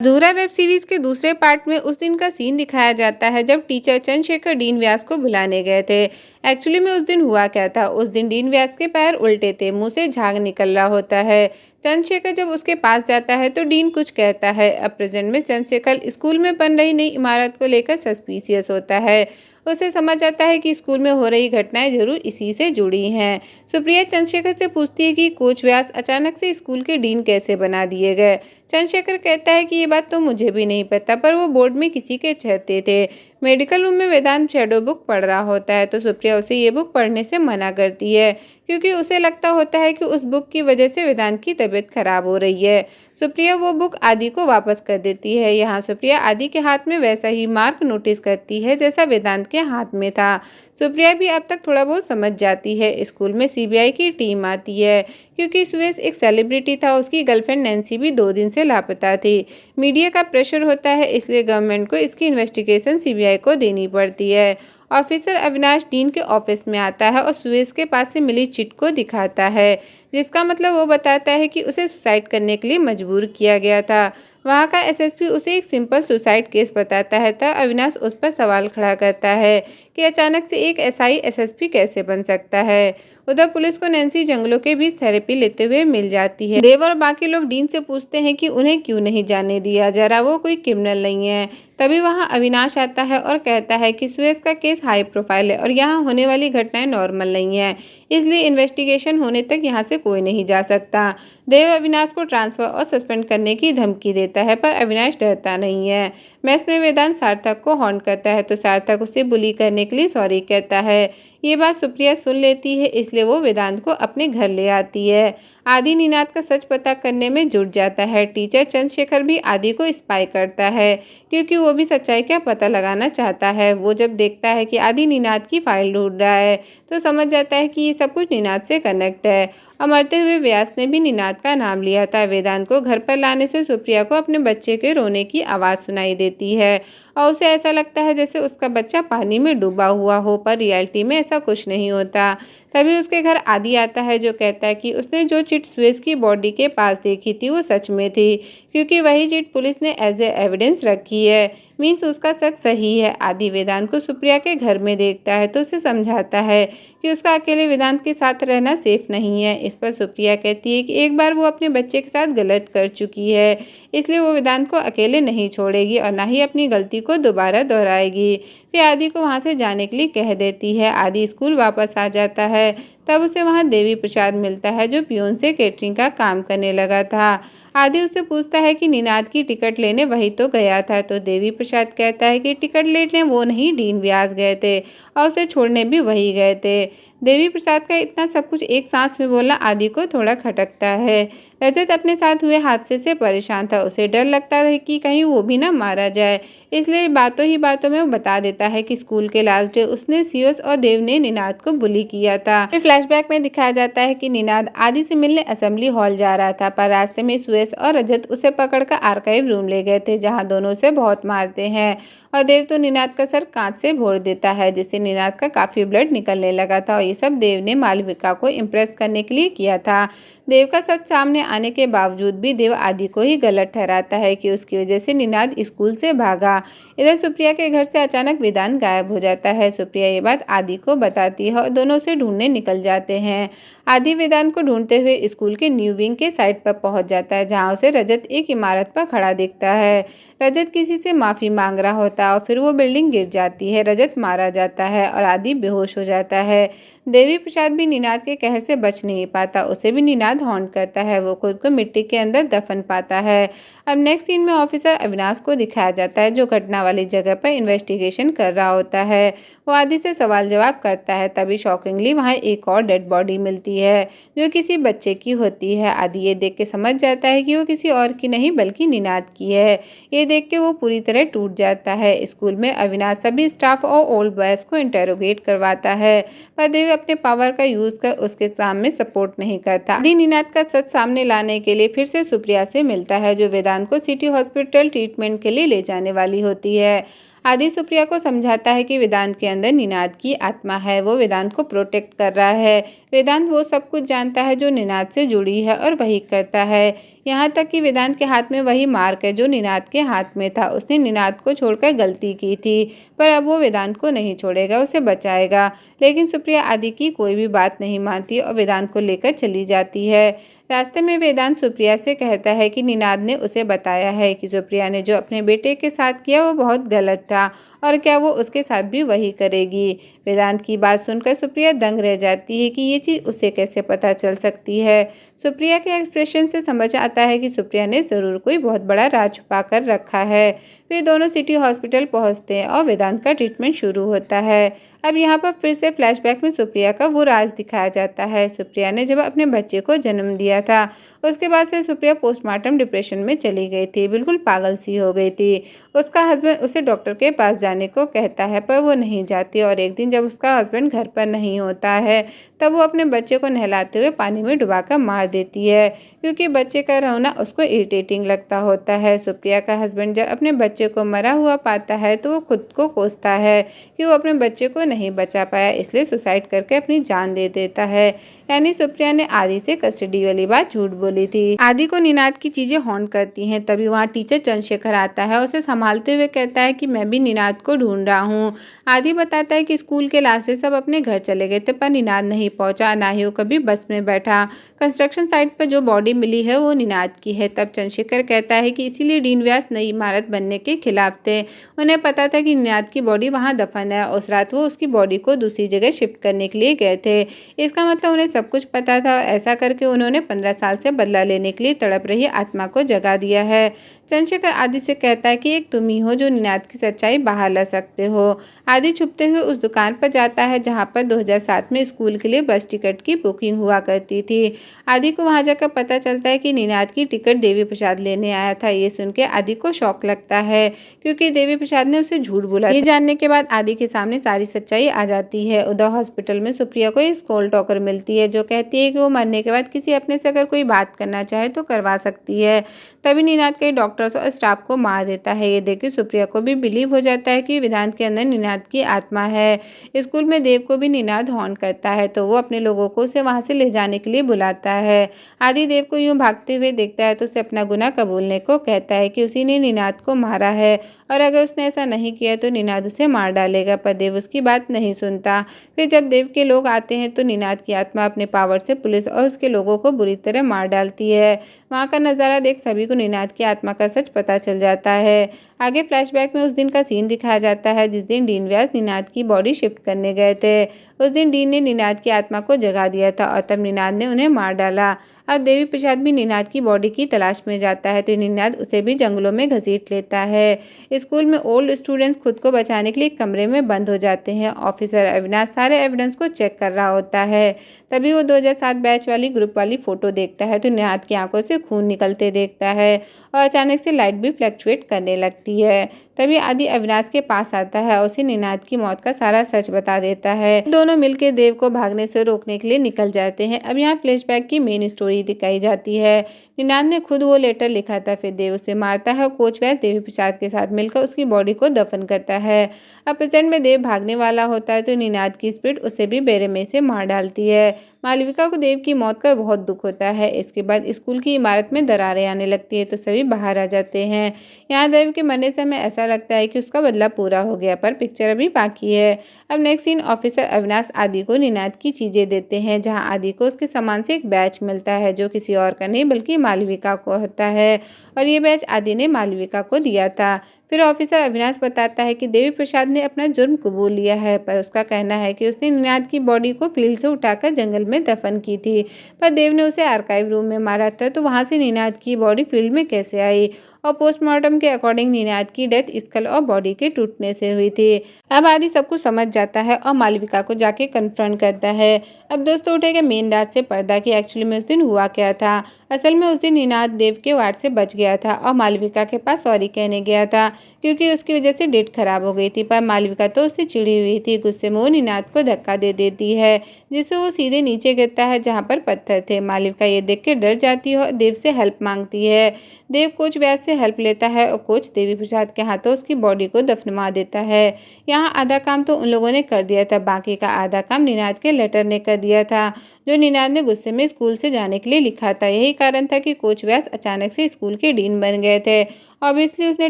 अधूरा web series के दूसरे पार्ट में उस दिन का सीन दिखाया जाता है जब टीचर चंद्रशेखर डीन व्यास को बुलाने गए थे। एक्चुअली में उस दिन हुआ क्या था, उस दिन डीन व्यास के पैर उल्टे थे, मुंह से झाग निकल रहा होता है। चंद्रशेखर जब उसके पास जाता है तो डीन कुछ कहता है। अब प्रेजेंट में चंद्रशेखर स्कूल में बन रही नई इमारत को लेकर सस्पिशियस होता है। उसे समझ आता है कि स्कूल में हो रही घटनाएं जरूर इसी से जुड़ी हैं। सुप्रिया चंद्रशेखर से पूछती है कि कोच व्यास अचानक से स्कूल के डीन कैसे बना दिए गए। चंद्रशेखर कहता है कि ये बात तो मुझे भी नहीं पता, पर वो बोर्ड में किसी के चाहते थे। मेडिकल रूम में वेदांत शैडो बुक पढ़ रहा होता है तो सुप्रिया उसे ये बुक पढ़ने से मना करती है, क्योंकि उसे लगता होता है कि उस बुक की वजह से वेदांत की तबीयत खराब हो रही है। सुप्रिया वो बुक आदि को वापस कर देती है। यहाँ सुप्रिया आदि के हाथ में वैसा ही मार्क नोटिस करती है जैसा वेदांत के हाथ में था। सुप्रिया भी अब तक थोड़ा बहुत समझ जाती है। स्कूल में सीबीआई की टीम आती है, क्योंकि सुरेश एक सेलिब्रिटी था, उसकी गर्लफ्रेंड नैन्सी भी 2 दिन से लापता थी। मीडिया का प्रेशर होता है, इसलिए गवर्नमेंट को इसकी इन्वेस्टिगेशन सीबीआई को देनी पड़ती है। ऑफिसर अविनाश डीन के ऑफिस में आता है और सुरेश के पास से मिली चिट को दिखाता है, जिसका मतलब वो बताता है कि उसे सुसाइड करने के लिए मजबूर किया गया था। वहाँ का एसएसपी उसे एक सिंपल सुसाइड केस बताता है, तब अविनाश उस पर सवाल खड़ा करता है कि अचानक से एक एसआई एसएसपी कैसे बन सकता है। उधर पुलिस को नैन्सी जंगलों के बीच थेरेपी लेते हुए मिल जाती है। देव और बाकी लोग डीन से पूछते हैं कि उन्हें क्यों नहीं जाने दिया जा रहा, वो कोई क्रिमिनल नहीं है। तभी वहां अविनाश आता है और कहता है कि सुरेश का केस हाई प्रोफाइल है और यहाँ होने वाली घटनाएं नॉर्मल नहीं है, इसलिए इन्वेस्टिगेशन होने तक यहाँ से कोई नहीं जा सकता। देव अविनाश को ट्रांसफर और सस्पेंड करने की धमकी देता है, पर अविनाश डरता नहीं है। मैस में वेदांत सार्थक को हॉन्ट करता है तो सार्थक उसे बुली करने के लिए सॉरी कहता है। ये बात सुप्रिया सुन लेती है, इसलिए वो वेदांत को अपने घर ले आती है। आदि निनाद का सच पता करने में जुट जाता है। टीचर चंद्रशेखर भी आदि को स्पाई करता है, क्योंकि वो भी सच्चाई का पता लगाना चाहता है। वो जब देखता है कि आदि निनाद की फाइल ढूंढ रहा है तो समझ जाता है कि ये सब कुछ निनाद से कनेक्ट है। और मरते हुए व्यास ने भी निनाद का नाम लिया था। वेदांत को घर पर लाने से सुप्रिया को अपने बच्चे के रोने की आवाज़ सुनाई देती है और उसे ऐसा लगता है जैसे उसका बच्चा पानी में डूबा हुआ हो, पर रियलिटी में ऐसा कुछ नहीं होता। तभी उसके घर आदि आता है, जो कहता है कि उसने जो चिट सुरेश की बॉडी के पास देखी थी वो सच में थी, क्योंकि वही चिट पुलिस ने एज ए एविडेंस रखी है। मीन्स उसका शक सही है। आदि वेदांत को सुप्रिया के घर में देखता है तो उसे समझाता है कि उसका अकेले वेदांत के साथ रहना सेफ नहीं है। इस पर सुप्रिया कहती है कि एक बार वो अपने बच्चे के साथ गलत कर चुकी है, इसलिए वो वेदांत को अकेले नहीं छोड़ेगी और ना ही अपनी गलती को दोबारा दोहराएगी। फिर आदि को वहाँ से जाने के लिए कह देती है। आदि स्कूल वापस आ जाता है, तब उसे वहाँ देवी प्रसाद मिलता है, जो पियून से केटरिंग का काम करने लगा था। आदि उससे पूछता है कि निनाद की टिकट लेने वही तो गया था, तो देवी प्रसाद कहता है कि टिकट लेने वो नहीं, डीन व्यास गए थे और उसे छोड़ने भी वही गए थे। देवी प्रसाद का इतना सब कुछ एक सांस में बोलना आदि को थोड़ा खटकता है। रजत अपने साथ हुए हादसे से परेशान था, उसे डर लगता है कि कहीं वो भी ना मारा जाए, इसलिए बातों ही बातों में वो बता देता है कि स्कूल के लास्ट डे उसने सीओस और देव ने निनाद को बुली किया था। फिर फ्लैशबैक में दिखाया जाता है कि निनाद आदि से मिलने असेंबली हॉल जा रहा था, पर रास्ते में सुरेश और रजत उसे पकड़कर आर्काइव रूम ले गए थे, जहाँ दोनों से बहुत मारते हैं और देव तो निनाद का सर कांच से भोड़ देता है, जिससे निनाद का काफी ब्लड निकलने लगा था। और ये सब देव ने मालविका को इम्प्रेस करने के लिए किया था। देव का सच सामने आने के बावजूद भी देव आदि को ही गलत ठहराता है कि उसकी वजह से निनाद स्कूल से भागा। इधर सुप्रिया के घर से अचानक वेदांत गायब हो जाता है। सुप्रिया ये बात आदि को बताती है और दोनों उसे ढूंढने निकल जाते हैं। आदि वेदांत को ढूंढते हुए स्कूल के न्यू विंग के साइड पर पहुंच जाता है, जहां उसे रजत एक इमारत पर खड़ा दिखता है। रजत किसी से माफी मांग रहा होता है और फिर वो बिल्डिंग गिर जाती है। रजत मारा जाता है और आदि बेहोश हो जाता है। देवी प्रसाद भी निनाद के कहर से बच नहीं पाता, उसे भी निनाद हॉन्ट करता है। वो खुद को मिट्टी के अंदर दफन पाता है। अब नेक्स्ट सीन में ऑफिसर अविनाश को दिखाया जाता है, जो घटना वाली जगह पर इन्वेस्टिगेशन कर रहा होता है। वो आदि से सवाल जवाब करता है, तभी शॉकिंगली वहाँ एक और डेड बॉडी मिलती है, जो किसी बच्चे की होती है। आदि ये देख के समझ जाता है कि वो किसी और की नहीं बल्कि निनाद की है। ये देख के वो पूरी तरह टूट जाता है। स्कूल में अविनाश सभी स्टाफ और ओल्ड बॉयज को इंटेरोगेट करवाता है, पर देव अपने पावर का यूज कर उसके सामने सपोर्ट नहीं करता। आदि निनाद का सच सामने लाने के लिए फिर से सुप्रिया से मिलता है, जो वेदांत को सिटी हॉस्पिटल ट्रीटमेंट के लिए ले जाने वाली होती है। आदि सुप्रिया को समझाता है कि वेदांत के अंदर निनाद की आत्मा है, वो वेदांत को प्रोटेक्ट कर रहा है। वेदांत वो सब कुछ जानता है जो निनाद से जुड़ी है और वही करता है। यहाँ तक कि वेदांत के हाथ में वही मार्क है जो निनाद के हाथ में था। उसने निनाद को छोड़कर गलती की थी, पर अब वो वेदांत को नहीं छोड़ेगा, उसे बचाएगा। लेकिन सुप्रिया आदि की कोई भी बात नहीं मानती और वेदांत को लेकर चली जाती है। रास्ते में वेदांत सुप्रिया से कहता है कि निनाद ने उसे बताया है कि सुप्रिया ने जो अपने बेटे के साथ किया वो बहुत गलत था और क्या वो उसके साथ भी वही करेगी। वेदांत की बात सुनकर सुप्रिया दंग रह जाती है कि ये चीज़ उसे कैसे पता चल सकती है। सुप्रिया के एक्सप्रेशन से समझ आता है कि सुप्रिया ने ज़रूर कोई बहुत बड़ा राज छुपा कर रखा है। वे दोनों सिटी हॉस्पिटल पहुंचते हैं और वेदांत का ट्रीटमेंट शुरू होता है। अब यहाँ पर फिर से फ्लैशबैक में सुप्रिया का वो राज दिखाया जाता है। सुप्रिया ने जब अपने बच्चे को जन्म दिया था, उसके बाद से सुप्रिया पोस्टमार्टम डिप्रेशन में चली गई थी, बिल्कुल पागल सी हो गई थी। उसका हस्बैंड उसे डॉक्टर के पास जाने को कहता है, पर वो नहीं जाती और एक दिन जब उसका हस्बैंड घर पर नहीं होता है, तब वो अपने बच्चे को नहलाते हुए पानी में डुबाकर मार देती है, क्योंकि बच्चे का रोना उसको इरिटेटिंग लगता होता है। सुप्रिया का हस्बैंड जब अपने बच्चे को मरा हुआ पाता है तो वो खुद को कोसता है कि वो अपने बच्चे को नहीं बचा पाया, इसलिए सुसाइड करके अपनी जान दे देता है। यानी सुप्रिया ने आदि से कस्टडी वाली बात झूठ बोली थी। आदि को निनाद की चीजें हॉन्ट करती हैं। तभी वहाँ टीचर चंद्रशेखर आता है, उसे संभालते हुए कहता है कि मैं भी निनाद को ढूंढ रहा हूँ। आदि बताता है कि स्कूल के लास्ट से सब अपने घर चले गए थे, पर निनाद नहीं पहुंचा, ना ही वो कभी बस में बैठा। कंस्ट्रक्शन साइट पर जो बॉडी मिली है वो निनाद की है। तब चंद्रशेखर कहता है कि इसीलिए डीन व्यास नई इमारत बनने के खिलाफ थे। उन्हें पता था कि निनाद की बॉडी वहाँ दफन है। उस रात वो उसकी बॉडी को दूसरी जगह शिफ्ट करने के लिए गए थे। इसका मतलब उन्हें सब कुछ पता था और ऐसा करके उन्होंने 15 साल से बदला लेने के लिए तड़प रही आत्मा को जगा दिया है। चंद्रशेखर आदि से कहता है कि एक तुम ही हो जो निनाद की सच्चाई बाहर ला सकते हो। आदि छुपते हुए उस दुकान पर जाता है जहां पर 2007 में स्कूल के लिए बस टिकट की बुकिंग हुआ करती थी। आदि को वहां जाकर पता चलता है कि निनाद की टिकट देवी प्रसाद लेने आया था। ये सुन के आदि को शौक लगता है, क्योंकि देवी प्रसाद ने उसे झूठ बोला। ये जानने के बाद आदि के सामने सारी सच्चाई आ जाती है। उदय हॉस्पिटल में सुप्रिया को एक कॉल टॉकर मिलती है जो कहती है कि वो मरने के बाद किसी अपने से अगर कोई बात करना चाहे तो करवा सकती है। तभी निनाद कई डॉक्टर्स और स्टाफ को मार देता है। ये देख के सुप्रिया को भी बिलीव हो जाता है कि वेदांत के अंदर निनाद की आत्मा है। स्कूल में देव को भी निनाद हॉन्ट करता है, तो वो अपने लोगों को उसे वहां से ले जाने के लिए बुलाता है। आदि देव को यूं भागते हुए देखता है तो उसे अपना गुनाह कबूलने को कहता है कि उसी ने निनाद को मारा है और अगर उसने ऐसा नहीं किया तो निनाद उसे मार डालेगा, पर देव उसकी बात नहीं सुनता। फिर जब देव के लोग आते हैं तो निनाद की आत्मा अपने पावर से पुलिस और उसके लोगों को बुरी तरह मार डालती है। वहाँ का नज़ारा देख सभी को निनाद की आत्मा का सच पता चल जाता है। आगे फ्लैशबैक में उस दिन का सीन दिखाया जाता है जिस दिन डीन व्यास निनाद की बॉडी शिफ्ट करने गए थे। उस दिन डीन ने निनाद की आत्मा को जगा दिया था और तब निनाद ने उन्हें मार डाला। अब देवी प्रसाद भी निनाद की बॉडी की तलाश में जाता है तो निनाद उसे भी जंगलों में घसीट लेता है। स्कूल में ओल्ड स्टूडेंट्स खुद को बचाने के लिए एक कमरे में बंद हो जाते हैं। ऑफिसर अविनाश सारे एविडेंस को चेक कर रहा होता है। तभी वो 2007 बैच वाली ग्रुप वाली फोटो देखता है तो निनाद की आंखों से खून निकलते देखता है और अचानक से लाइट भी फ्लक्चुएट करने लगती है। तभी आदि अविनाश के पास आता है और उसे निनाद की मौत का सारा सच बता देता है। दोनों मिलकर देव को भागने से रोकने के लिए निकल जाते हैं। अब यहाँ फ्लैशबैक की मेन स्टोरी दिखाई जाती है। निनाद ने खुद वो लेटर लिखा था, फिर देव उसे मारता है और कोच व्यास देवी प्रसाद के साथ मिलकर उसकी बॉडी को दफन करता है। अब प्रेजेंट में देव भागने वाला होता है तो निनाद की स्पीड उसे भी बेरहमी से मार डालती है। मालविका को देव की मौत का बहुत दुख होता है। इसके बाद स्कूल की इमारत में दरारें आने लगती है तो सभी बाहर आ जाते हैं। यहाँ देव के मरने से हमें ऐसा लगता है कि उसका बदला पूरा हो गया, पर पिक्चर अभी बाकी है। अब नेक्स्ट सीन ऑफिसर अविनाश आदि को निनाद की चीजें देते हैं, जहाँ आदि को उसके सामान से एक बैच मिलता है जो किसी और का नहीं बल्कि मालविका को होता है और ये बैच आदि ने मालविका को दिया था। फिर ऑफिसर अविनाश बताता है कि देवी प्रसाद ने अपना जुर्म कबूल लिया है, पर उसका कहना है कि उसने निनाद की बॉडी को फील्ड से उठाकर जंगल में दफन की थी, पर देव ने उसे आर्काइव रूम में मारा था, तो वहां से निनाद की बॉडी फील्ड में कैसे आई। और पोस्टमार्टम के अकॉर्डिंग निनाद की डेथ स्कल और बॉडी के टूटने से हुई थी। अब आदि सब कुछ समझ जाता है और मालविका को जाके कन्फ्रंट करता है। अब दोस्तों उठेगा मेन रात से पर्दा कि एक्चुअली में उस दिन हुआ क्या था। असल में उस दिन निनाद देव के वार्ड से बच गया था और मालविका के पास सॉरी कहने गया था, क्योंकि उसकी वजह से डेट खराब हो गई थी। पर मालविका तो उससे चिड़ी हुई थी। गुस्से में वो निनाद को धक्का दे देती है, जिससे वो सीधे नीचे गिरता है जहाँ पर पत्थर थे। मालविका ये देख के डर जाती है और देव से हेल्प मांगती है। देव कोच व्यास से हेल्प लेता है और कोच देवी प्रसाद के हाथों उसकी बॉडी को दफनवा देता है। यहाँ आधा काम तो उन लोगों ने कर दिया था, बाकी का आधा काम निनाद के लेटर ने कर दिया था, जो निनाद ने गुस्से में स्कूल से जाने के लिए लिखा था। यही कारण था कि कोच व्यास अचानक से स्कूल के डीन बन गए थे। ऑब्वियसली उसने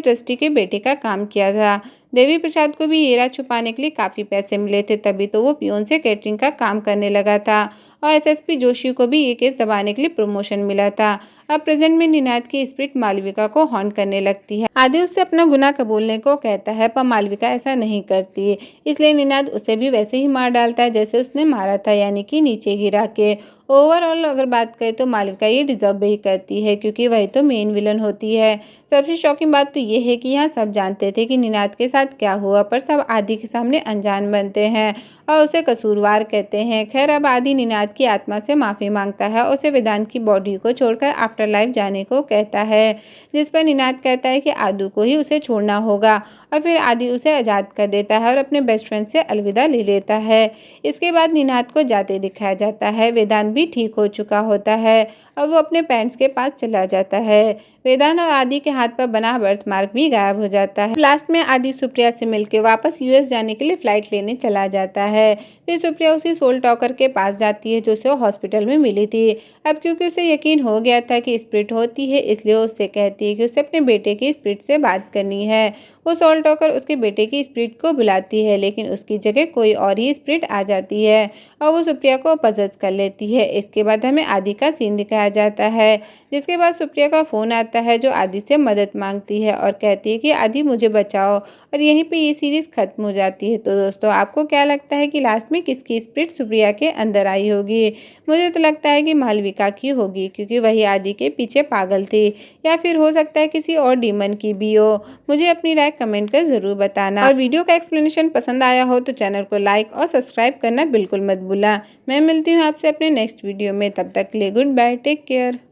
ट्रस्टी के बेटे का काम किया था। देवी प्रसाद को भी ये राज छुपाने के लिए काफ़ी पैसे मिले थे, तभी तो वो पियोन से कैटरिंग का काम करने लगा था। और एसएसपी जोशी को भी ये केस दबाने के लिए प्रमोशन मिला था। अब प्रेजेंट में निनाद की स्पिरिट मालविका को हॉन्ट करने लगती है। आदि उससे अपना गुनाह कबूलने को कहता है, पर मालविका ऐसा नहीं करती, इसलिए निनाद उसे भी वैसे ही मार डालता है जैसे उसने मारा था, यानी कि नीचे गिरा के। ओवरऑल अगर बात करें तो मालविका ये डिजर्व भी करती है, क्योंकि वही तो मेन विलन होती है। सबसे शॉकिंग बात तो ये है कि यहाँ सब जानते थे कि निनाद के साथ क्या हुआ, पर सब आदि के सामने अनजान बनते हैं और उसे कसूरवार कहते हैं। खैर, अब आदि निनाद की आत्मा से माफ़ी मांगता है और उसे वेदांत की बॉडी को छोड़कर आफ्टर लाइफ जाने को कहता है, जिस पर निनाद कहता है कि आदू को ही उसे छोड़ना होगा। और फिर आदि उसे आज़ाद कर देता है और अपने बेस्ट फ्रेंड से अलविदा ले लेता है। इसके बाद निनाद को जाते दिखाया जाता है। वेदांत भी ठीक हो चुका होता है और वो अपने पेरेंट्स के पास चला जाता है। वेदांत और आदि के हाथ पर बना बर्थ मार्क भी गायब हो जाता है। लास्ट में आदि सुप्रिया से मिलकर वापस यूएस जाने के लिए फ्लाइट लेने चला जाता है। फिर सुप्रिया उसी सोल टॉकर के पास जाती है जो उसे हॉस्पिटल में मिली थी। अब क्योंकि उसे यकीन हो गया था कि स्पिरिट होती है, इसलिए उससे कहती है कि उसे अपने बेटे की स्पिरिट से बात करनी है। वो सोल टॉकर उसके बेटे की स्पिरिट को बुलाती है, लेकिन उसकी जगह कोई और ही स्पिरिट आ जाती है और वो सुप्रिया को पजेस कर लेती है। इसके बाद हमें आदि का सीन दिखाया जाता है, जिसके बाद सुप्रिया का फ़ोन आता है जो आदि से मदद मांगती है और कहती है कि आदि मुझे बचाओ, और यहीं पे ये सीरीज़ खत्म हो जाती है। तो दोस्तों, आपको क्या लगता है कि लास्ट में किसकी स्पिरिट सुप्रिया के अंदर आई होगी? मुझे तो लगता है कि मालविका की होगी, क्योंकि वही आदि के पीछे पागल थी, या फिर हो सकता है किसी और डीमन की भी हो। मुझे अपनी राय कमेंट कर ज़रूर बताना, और वीडियो का एक्सप्लेनेशन पसंद आया हो तो चैनल को लाइक और सब्सक्राइब करना बिल्कुल मत भूलना। मैं मिलती हूँ आपसे अपने नेक्स्ट वीडियो में, तब तक के लिए गुड बाय, टेक केयर।